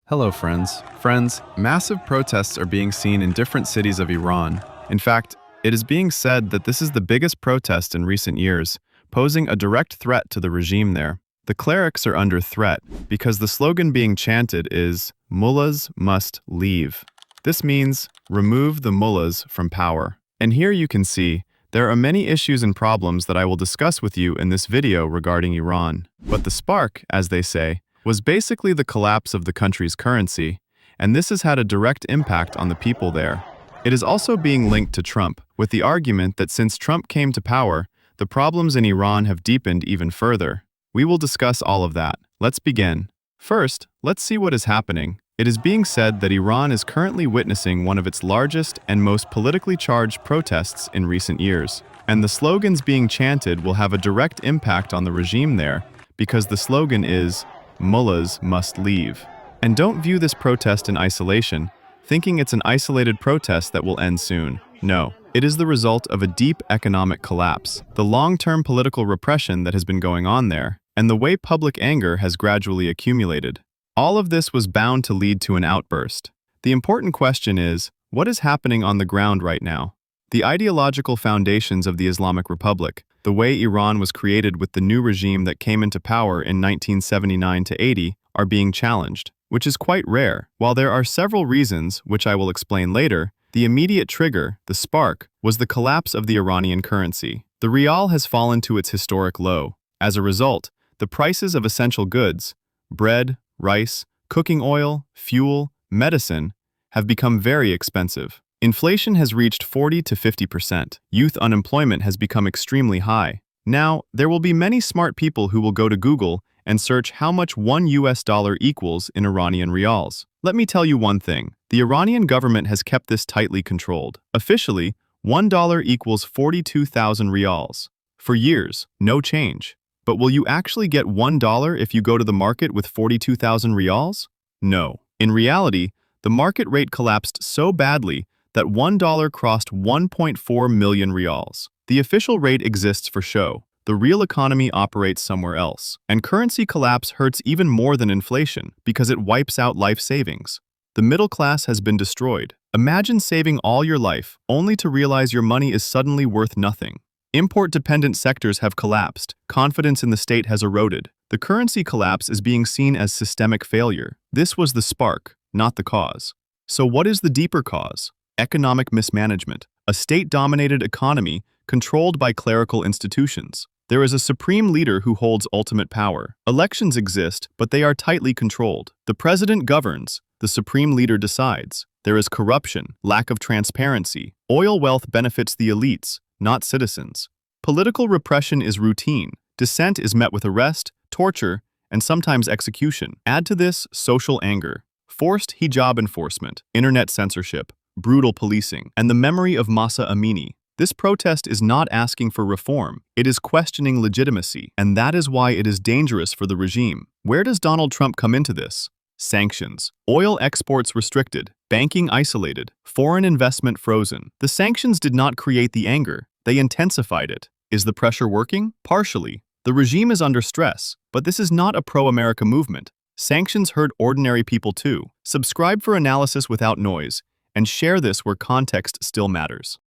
Hello, friends. Friends, massive protests are being seen in different cities of Iran. In fact, it is being said that this is the biggest protest in recent years, posing a direct threat to the regime there. The clerics are under threat because the slogan being chanted is, "Mullahs must leave." This means, remove the mullahs from power. And here you can see, there are many issues and problems that I will discuss with you in this video regarding Iran. But the spark, as they say, was basically the collapse of the country's currency, and this has had a direct impact on the people there. It is also being linked to Trump, with the argument that since Trump came to power, the problems in Iran have deepened even further. We will discuss all of that. Let's begin. First, let's see what is happening. It is being said that Iran is currently witnessing one of its largest and most politically charged protests in recent years. And the slogans being chanted will have a direct impact on the regime there, because the slogan is, "Mullahs must leave." And don't view this protest in isolation, thinking it's an isolated protest that will end soon. No, it is the result of a deep economic collapse, the long-term political repression that has been going on there, and the way public anger has gradually accumulated. All of this was bound to lead to an outburst. The important question is, what is happening on the ground right now? The ideological foundations of the Islamic Republic, the way Iran was created with the new regime that came into power in 1979 to 80, are being challenged, which is quite rare. While there are several reasons, which I will explain later, the immediate trigger, the spark, was the collapse of the Iranian currency. The rial has fallen to its historic low. As a result, the prices of essential goods, bread, rice, cooking oil, fuel, medicine, have become very expensive. Inflation has reached 40 to 50%. Youth unemployment has become extremely high. Now, there will be many smart people who will go to Google and search how much $1 equals in Iranian rials. Let me tell you one thing. The Iranian government has kept this tightly controlled. Officially, $1 equals 42,000 rials. For years, no change. But will you actually get $1 if you go to the market with 42,000 rials? No. In reality, the market rate collapsed so badly that $1 crossed 1.4 million rials. The official rate exists for show. The real economy operates somewhere else. And currency collapse hurts even more than inflation because it wipes out life savings. The middle class has been destroyed. Imagine saving all your life only to realize your money is suddenly worth nothing. Import-dependent sectors have collapsed. Confidence in the state has eroded. The currency collapse is being seen as systemic failure. This was the spark, not the cause. So what is the deeper cause? Economic mismanagement, a state-dominated economy controlled by clerical institutions. There is a supreme leader who holds ultimate power. Elections exist, but they are tightly controlled. The president governs, the supreme leader decides. There is corruption, lack of transparency. Oil wealth benefits the elites, not citizens. Political repression is routine. Dissent is met with arrest, torture, and sometimes execution. Add to this social anger, forced hijab enforcement, internet censorship, brutal policing, and the memory of Mahsa Amini. This protest is not asking for reform, it is questioning legitimacy, and that is why it is dangerous for the regime. Where does Donald Trump come into this? Sanctions. Oil exports restricted, banking isolated, foreign investment frozen. The sanctions did not create the anger, they intensified it. Is the pressure working? Partially. The regime is under stress, but this is not a pro-America movement. Sanctions hurt ordinary people too. Subscribe for analysis without noise, and share this where context still matters.